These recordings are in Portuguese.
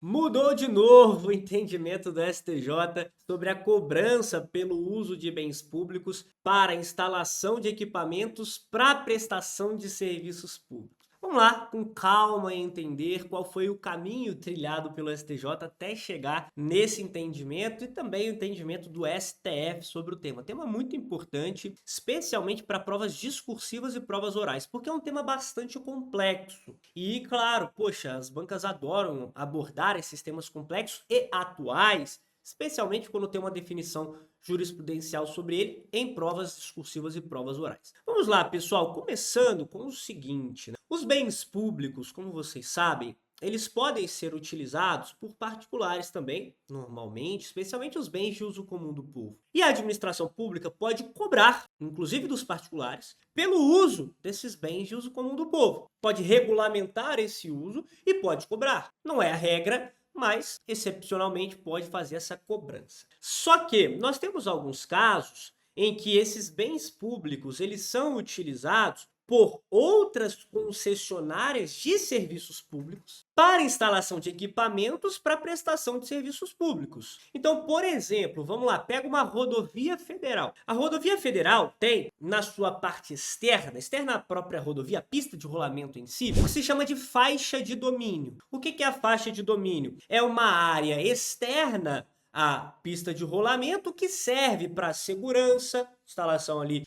Mudou de novo o entendimento do STJ sobre a cobrança pelo uso de bens públicos para instalação de equipamentos para prestação de serviços públicos. Vamos lá, com calma, entender qual foi o caminho trilhado pelo STJ até chegar nesse entendimento e também o entendimento do STF sobre o tema. Tema muito importante, especialmente para provas discursivas e provas orais, porque é um tema bastante complexo. E, claro, poxa, as bancas adoram abordar esses temas complexos e atuais, especialmente quando tem uma definição jurisprudencial sobre ele em provas discursivas e provas orais. Vamos lá, pessoal, começando com o seguinte, né? Os bens públicos, como vocês sabem, eles podem ser utilizados por particulares também, normalmente, especialmente os bens de uso comum do povo. E a administração pública pode cobrar, inclusive dos particulares, pelo uso desses bens de uso comum do povo. Pode regulamentar esse uso e pode cobrar. Não é a regra, mas excepcionalmente pode fazer essa cobrança. Só que nós temos alguns casos em que esses bens públicos eles são utilizados por outras concessionárias de serviços públicos para instalação de equipamentos para prestação de serviços públicos. Então, por exemplo, vamos lá, pega uma rodovia federal. A rodovia federal tem, na sua parte externa à própria rodovia, a pista de rolamento em si, o que se chama de faixa de domínio. O que é a faixa de domínio? É uma área externa a pista de rolamento que serve para segurança, instalação ali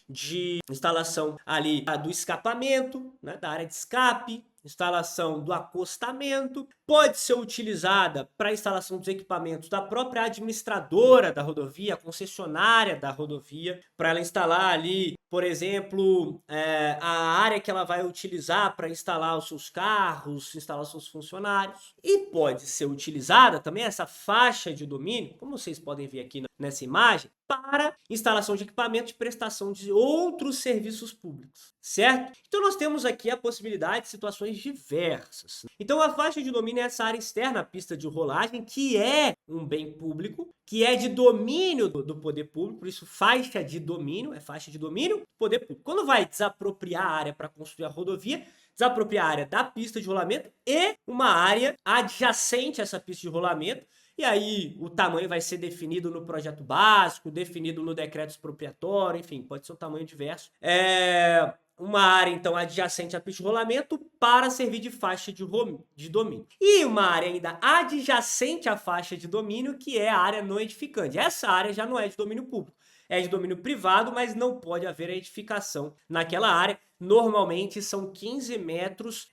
do escapamento, né, da área de escape, instalação do acostamento, pode ser utilizada para a instalação dos equipamentos da própria administradora da rodovia, a concessionária da rodovia, para ela instalar ali, por exemplo, a área que ela vai utilizar para instalar os seus carros, instalar os seus funcionários. E pode ser utilizada também essa faixa de domínio, como vocês podem ver aqui nessa imagem, para instalação de equipamentos e prestação de outros serviços públicos, certo? Então nós temos aqui a possibilidade de situações diversas. Então a faixa de domínio é essa área externa à pista de rolagem, que é um bem público, que é de domínio do poder público, por isso faixa de domínio, é faixa de domínio do poder público. Quando vai desapropriar a área para construir a rodovia, desapropriar a área da pista de rolamento e uma área adjacente a essa pista de rolamento, e aí o tamanho vai ser definido no projeto básico, definido no decreto expropriatório, enfim, pode ser um tamanho diverso. Uma área, então, adjacente à pista de rolamento para servir de faixa de domínio. E uma área ainda adjacente à faixa de domínio, que é a área não edificante. Essa área já não é de domínio público, é de domínio privado, mas não pode haver edificação naquela área. Normalmente são 15 metros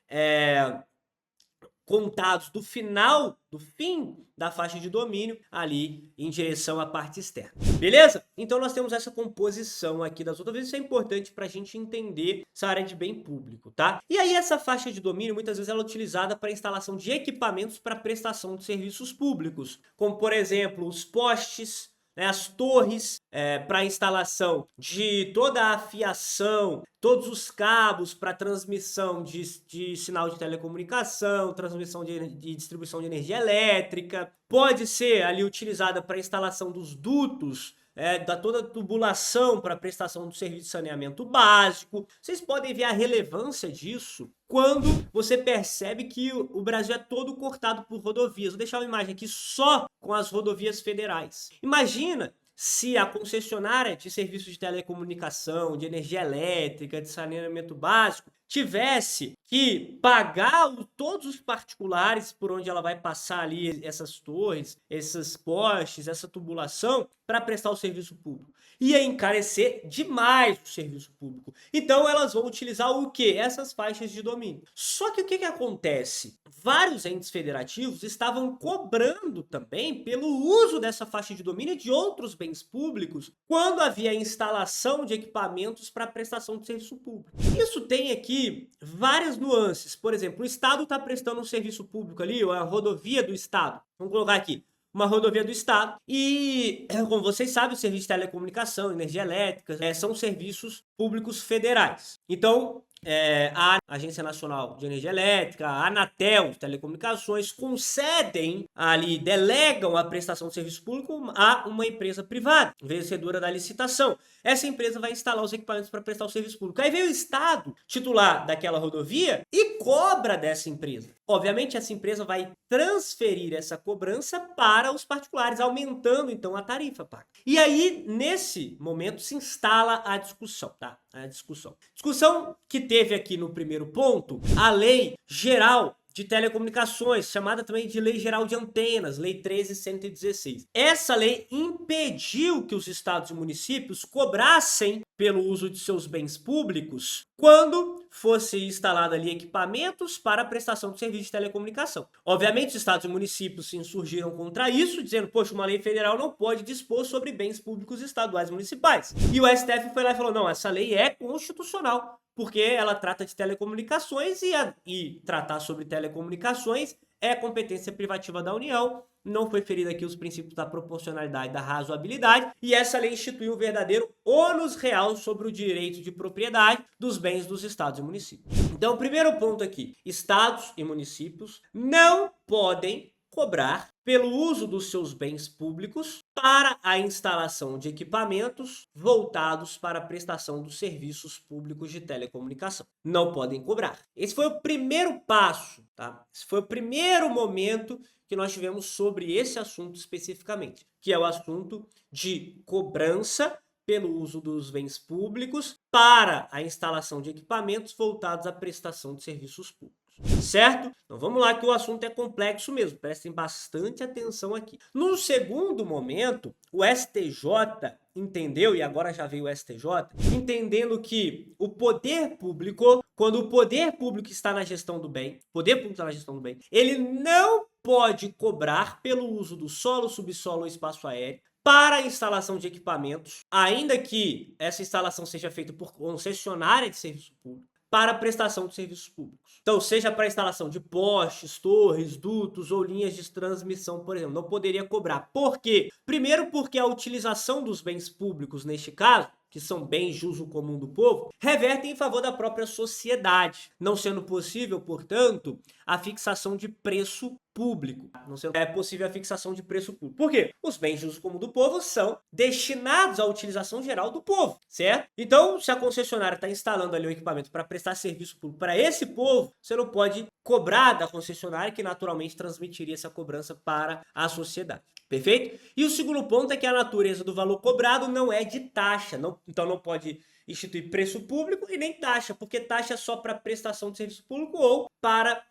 contados do fim da faixa de domínio ali em direção à parte externa. Beleza? Então nós temos essa composição aqui das rodovias, isso é importante para a gente entender essa área de bem público, tá? E aí essa faixa de domínio, muitas vezes ela é utilizada para instalação de equipamentos para prestação de serviços públicos, como por exemplo os postes, né, as torres para instalação de toda a fiação, todos os cabos para transmissão de sinal de telecomunicação, transmissão de distribuição de energia elétrica, pode ser ali utilizada para instalação dos dutos, da toda a tubulação para prestação do serviço de saneamento básico. Vocês podem ver a relevância disso quando você percebe que o Brasil é todo cortado por rodovias. Vou deixar uma imagem aqui só com as rodovias federais. Imagina se a concessionária de serviços de telecomunicação, de energia elétrica, de saneamento básico, tivesse que pagar todos os particulares por onde ela vai passar ali essas torres, esses postes, essa tubulação, para prestar o serviço público. Ia encarecer demais o serviço público. Então elas vão utilizar o quê? Essas faixas de domínio. Só que o que acontece? Vários entes federativos estavam cobrando também pelo uso dessa faixa de domínio de outros bens públicos quando havia instalação de equipamentos para prestação de serviço público. Isso tem aqui várias nuances. Por exemplo, o Estado está prestando um serviço público ali, ou a rodovia do Estado. Vamos colocar aqui uma rodovia do Estado e, como vocês sabem, o serviço de telecomunicação, energia elétrica, são serviços públicos federais. Então, a Agência Nacional de Energia Elétrica, a Anatel de Telecomunicações, concedem ali, delegam a prestação de serviço público a uma empresa privada, vencedora da licitação. Essa empresa vai instalar os equipamentos para prestar o serviço público. Aí vem o Estado, titular daquela rodovia, e cobra dessa empresa. Obviamente, essa empresa vai transferir essa cobrança para os particulares, aumentando, então, a tarifa paga. E aí, nesse momento, se instala a discussão, tá? A discussão. Discussão que teve aqui no primeiro ponto, a Lei Geral de Telecomunicações, chamada também de Lei Geral de Antenas, Lei 13.116. Essa lei impediu que os estados e municípios cobrassem pelo uso de seus bens públicos quando fosse instalado ali equipamentos para a prestação de serviço de telecomunicação. Obviamente, os estados e municípios se insurgiram contra isso, dizendo, poxa, uma lei federal não pode dispor sobre bens públicos estaduais e municipais. E o STF foi lá e falou, não, essa lei é constitucional, porque ela trata de telecomunicações e tratar sobre telecomunicações é competência privativa da União, não foi ferido aqui os princípios da proporcionalidade e da razoabilidade, e essa lei instituiu um verdadeiro ônus real sobre o direito de propriedade dos bens dos estados e municípios. Então, primeiro ponto aqui, estados e municípios não podem cobrar pelo uso dos seus bens públicos para a instalação de equipamentos voltados para a prestação dos serviços públicos de telecomunicação. Não podem cobrar. Esse foi o primeiro passo, tá? Esse foi o primeiro momento que nós tivemos sobre esse assunto especificamente, que é o assunto de cobrança pelo uso dos bens públicos para a instalação de equipamentos voltados à prestação de serviços públicos. Certo? Então vamos lá que o assunto é complexo mesmo, prestem bastante atenção aqui. No segundo momento, o STJ entendeu, e agora já veio o STJ, entendendo que o poder público, quando o poder público está na gestão do bem, ele não pode cobrar pelo uso do solo, subsolo ou espaço aéreo para a instalação de equipamentos, ainda que essa instalação seja feita por concessionária de serviço público, para a prestação de serviços públicos. Então, seja para a instalação de postes, torres, dutos ou linhas de transmissão, por exemplo, não poderia cobrar. Por quê? Primeiro porque a utilização dos bens públicos, neste caso, que são bens de uso comum do povo, revertem em favor da própria sociedade, não sendo possível, portanto, a fixação de preço público. Não sendo possível a fixação de preço público. Por quê? Os bens de uso comum do povo são destinados à utilização geral do povo, certo? Então, se a concessionária está instalando ali um equipamento para prestar serviço público para esse povo, você não pode cobrar da concessionária, que naturalmente transmitiria essa cobrança para a sociedade. Perfeito? E o segundo ponto é que a natureza do valor cobrado não é de taxa, então não pode instituir preço público e nem taxa, porque taxa é só para prestação de serviço público ou para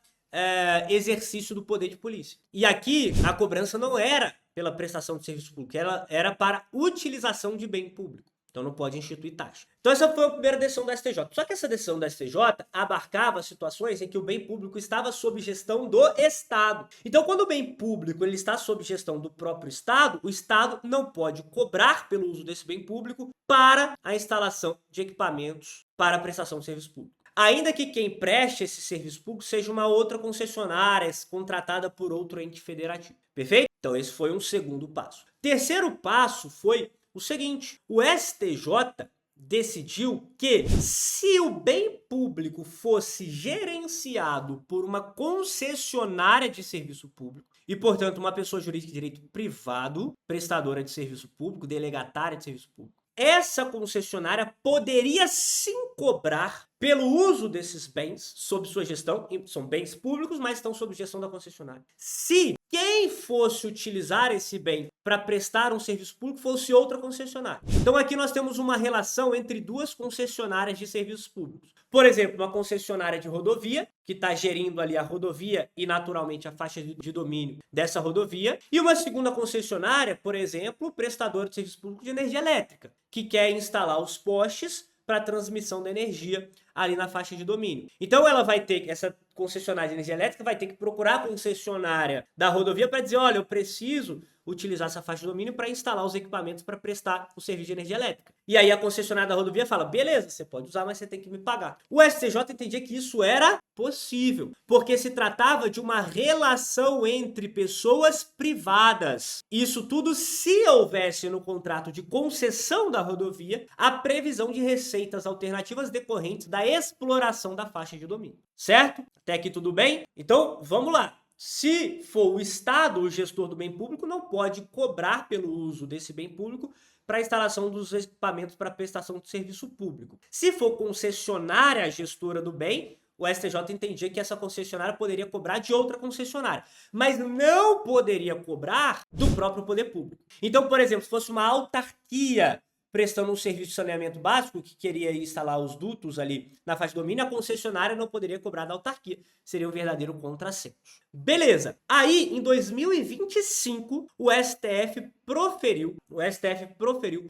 exercício do poder de polícia. E aqui a cobrança não era pela prestação de serviço público, ela era para utilização de bem público. Então não pode instituir taxa. Então essa foi a primeira decisão da STJ. Só que essa decisão da STJ abarcava situações em que o bem público estava sob gestão do Estado. Então quando o bem público ele está sob gestão do próprio Estado, o Estado não pode cobrar pelo uso desse bem público para a instalação de equipamentos para a prestação de serviço público. Ainda que quem preste esse serviço público seja uma outra concessionária contratada por outro ente federativo. Perfeito? Então esse foi um segundo passo. Terceiro passo foi o seguinte, o STJ decidiu que se o bem público fosse gerenciado por uma concessionária de serviço público e, portanto, uma pessoa jurídica de direito privado, prestadora de serviço público, delegatária de serviço público, essa concessionária poderia sim cobrar pelo uso desses bens sob sua gestão, são bens públicos, mas estão sob gestão da concessionária. Se quem fosse utilizar esse bem para prestar um serviço público fosse outra concessionária. Então aqui nós temos uma relação entre duas concessionárias de serviços públicos. Por exemplo, uma concessionária de rodovia, que está gerindo ali a rodovia e naturalmente a faixa de domínio dessa rodovia, e uma segunda concessionária, por exemplo, o prestador de serviço público de energia elétrica, que quer instalar os postes para transmissão da energia ali na faixa de domínio. Então ela vai ter, essa concessionária de energia elétrica vai ter que procurar a concessionária da rodovia para dizer, olha, eu preciso utilizar essa faixa de domínio para instalar os equipamentos para prestar o serviço de energia elétrica. E aí a concessionária da rodovia fala, beleza, você pode usar, mas você tem que me pagar. O STJ entendia que isso era possível, porque se tratava de uma relação entre pessoas privadas. Isso tudo se houvesse no contrato de concessão da rodovia a previsão de receitas alternativas decorrentes da exploração da faixa de domínio. Certo? Até aqui tudo bem? Então, vamos lá. Se for o Estado, o gestor do bem público, não pode cobrar pelo uso desse bem público para a instalação dos equipamentos para prestação de serviço público. Se for concessionária a gestora do bem, o STJ entendia que essa concessionária poderia cobrar de outra concessionária, mas não poderia cobrar do próprio poder público. Então, por exemplo, se fosse uma autarquia prestando um serviço de saneamento básico, que queria instalar os dutos ali na faixa de domínio, a concessionária não poderia cobrar da autarquia. Seria um verdadeiro contrassenso. Beleza. Aí, em 2025, o STF proferiu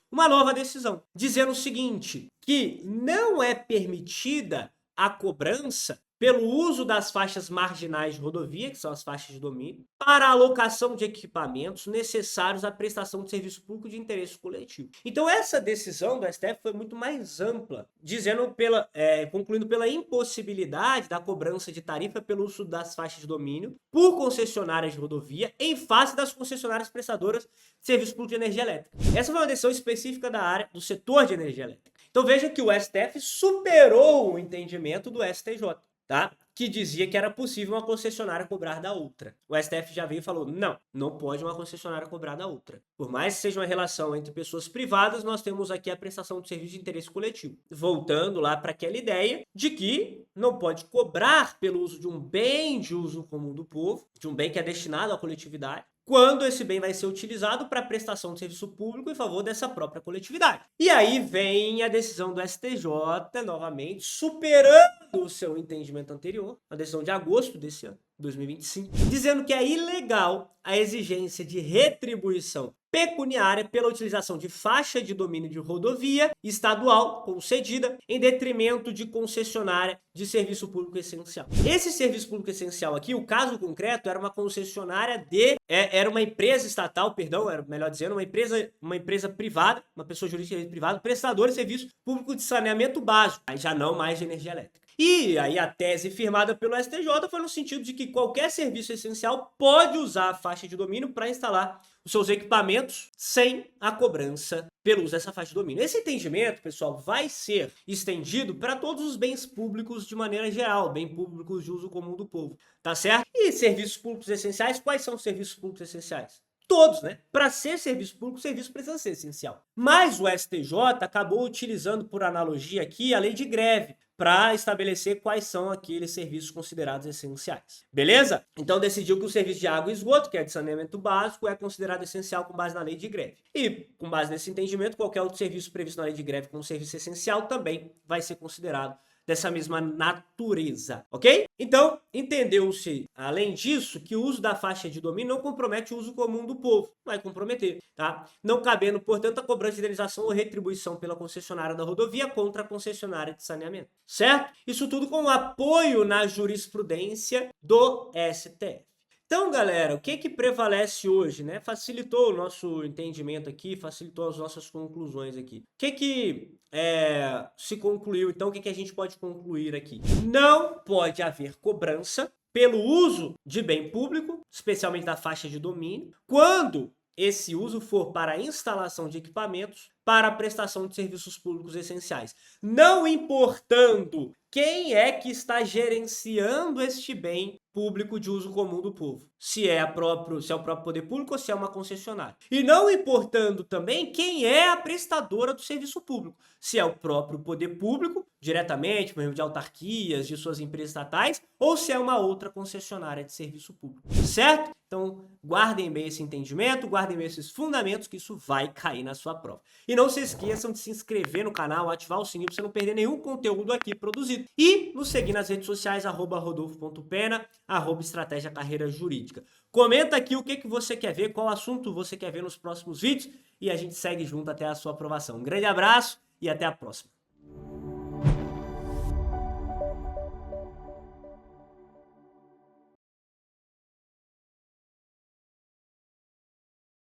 uma nova decisão, dizendo o seguinte, que não é permitida a cobrança pelo uso das faixas marginais de rodovia, que são as faixas de domínio, para a alocação de equipamentos necessários à prestação de serviço público de interesse coletivo. Então, essa decisão do STF foi muito mais ampla, concluindo pela impossibilidade da cobrança de tarifa pelo uso das faixas de domínio por concessionárias de rodovia em face das concessionárias prestadoras de serviço público de energia elétrica. Essa foi uma decisão específica da área do setor de energia elétrica. Então, veja que o STF superou o entendimento do STJ. Tá? Que dizia que era possível uma concessionária cobrar da outra. O STF já veio e falou, não pode uma concessionária cobrar da outra. Por mais que seja uma relação entre pessoas privadas, nós temos aqui a prestação de serviço de interesse coletivo. Voltando lá para aquela ideia de que não pode cobrar pelo uso de um bem de uso comum do povo, de um bem que é destinado à coletividade, quando esse bem vai ser utilizado para prestação de serviço público em favor dessa própria coletividade. E aí vem a decisão do STJ, novamente, superando o seu entendimento anterior, a decisão de agosto desse ano, 2025, dizendo que é ilegal a exigência de retribuição pecuniária pela utilização de faixa de domínio de rodovia estadual concedida em detrimento de concessionária de serviço público essencial. Esse serviço público essencial aqui, o caso concreto, era uma concessionária era uma empresa estatal, era melhor dizendo, uma empresa privada, uma pessoa jurídica privada, prestadora de serviço público de saneamento básico, aí já não mais de energia elétrica. E aí a tese firmada pelo STJ foi no sentido de que qualquer serviço essencial pode usar a faixa de domínio para instalar os seus equipamentos sem a cobrança pelo uso dessa faixa de domínio. Esse entendimento, pessoal, vai ser estendido para todos os bens públicos de maneira geral, bens públicos de uso comum do povo, tá certo? E serviços públicos essenciais, quais são os serviços públicos essenciais? Todos, né? Para ser serviço público, o serviço precisa ser essencial. Mas o STJ acabou utilizando por analogia aqui a lei de greve para estabelecer quais são aqueles serviços considerados essenciais. Beleza? Então decidiu que o serviço de água e esgoto, que é de saneamento básico, é considerado essencial com base na lei de greve. E com base nesse entendimento, qualquer outro serviço previsto na lei de greve como serviço essencial também vai ser considerado dessa mesma natureza, ok? Então, entendeu-se, além disso, que o uso da faixa de domínio não compromete o uso comum do povo. Vai comprometer, tá? Não cabendo, portanto, a cobrança de indenização ou retribuição pela concessionária da rodovia contra a concessionária de saneamento, certo? Isso tudo com apoio na jurisprudência do STF. Então, galera, o que prevalece hoje, né? Facilitou o nosso entendimento aqui, facilitou as nossas conclusões aqui. O que se concluiu, então, o que a gente pode concluir aqui? Não pode haver cobrança pelo uso de bem público, especialmente da faixa de domínio, quando esse uso for para a instalação de equipamentos para a prestação de serviços públicos essenciais, não importando quem é que está gerenciando este bem público de uso comum do povo. Se é o próprio poder público ou se é uma concessionária. E não importando também quem é a prestadora do serviço público. Se é o próprio poder público, diretamente, por exemplo, de autarquias, de suas empresas estatais, ou se é uma outra concessionária de serviço público. Certo? Então, guardem bem esse entendimento, guardem bem esses fundamentos, que isso vai cair na sua prova. E não se esqueçam de se inscrever no canal, ativar o sininho para você não perder nenhum conteúdo aqui produzido. E nos seguir nas redes sociais, @rodolfo.pena, @estratégia carreira jurídica. Comenta aqui o que você quer ver, qual assunto você quer ver nos próximos vídeos e a gente segue junto até a sua aprovação. Um grande abraço e até a próxima.